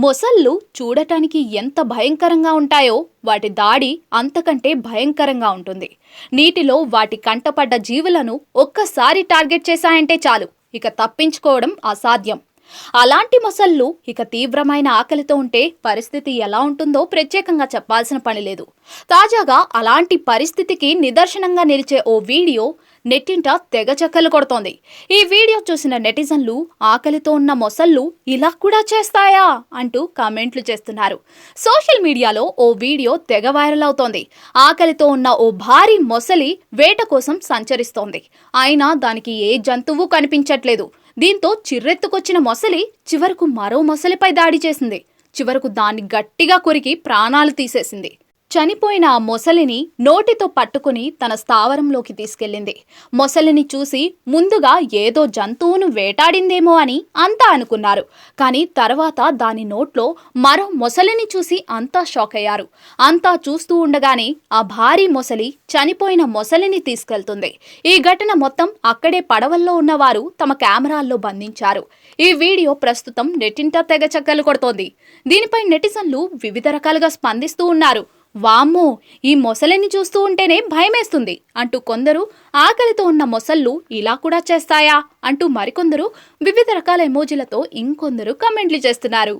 మొసళ్ళు చూడటానికి ఎంత భయంకరంగా ఉంటాయో వాటి దాడి అంతకంటే భయంకరంగా ఉంటుంది. నీటిలో వాటి కంటపడ్డ జీవులను ఒక్కసారి టార్గెట్ చేశాయంటే చాలు, ఇక తప్పించుకోవడం అసాధ్యం. అలాంటి మొసళ్ళు ఇక తీవ్రమైన ఆకలితో ఉంటే పరిస్థితి ఎలా ఉంటుందో ప్రత్యేకంగా చెప్పాల్సిన పని లేదు. తాజాగా అలాంటి పరిస్థితికి నిదర్శనంగా నిలిచే ఓ వీడియో నెట్టింట తెగ చక్కర్లు కొడుతోంది. ఈ వీడియో చూసిన నెటిజన్లు ఆకలితో ఉన్న మొసళ్ళు ఇలా కూడా చేస్తాయా అంటూ కామెంట్లు చేస్తున్నారు. సోషల్ మీడియాలో ఓ వీడియో తెగ వైరల్ అవుతోంది. ఆకలితో ఉన్న ఓ భారీ మొసలి వేట కోసం సంచరిస్తోంది. అయినా దానికి ఏ జంతువు కనిపించట్లేదు. దీంతో చిర్రెత్తుకొచ్చిన మొసలి చివరకు మరో మొసలిపై దాడి చేసింది. చివరకు దాన్ని గట్టిగా కొరికి ప్రాణాలు తీసేసింది. చనిపోయిన ఆ మొసలిని నోటితో పట్టుకుని తన స్థావరంలోకి తీసుకెళ్లింది. మొసలిని చూసి ముందుగా ఏదో జంతువును వేటాడిందేమో అని అంతా అనుకున్నారు. కానీ తర్వాత దాని నోట్లో మరో మొసలిని చూసి అంతా షాక్ అయ్యారు. అంతా చూస్తూ ఉండగానే ఆ భారీ మొసలి చనిపోయిన మొసలిని తీసుకెళ్తుంది. ఈ ఘటన మొత్తం అక్కడే పడవల్లో ఉన్నవారు తమ కెమెరాల్లో బంధించారు. ఈ వీడియో ప్రస్తుతం నెట్టింట తెగ చక్కర్లు కొడుతోంది. దీనిపై నెటిజన్లు వివిధ రకాలుగా స్పందిస్తూ ఉన్నారు. వామ్మో, ఈ మొసలిని చూస్తూ ఉంటేనే భయమేస్తుంది అంటూ కొందరు, ఆకలితో ఉన్న మొసళ్ళు ఇలా కూడా చేస్తాయా అంటూ మరికొందరు వివిధ రకాల ఎమోజీలతో ఇంకొందరు కామెంట్లు చేస్తున్నారు.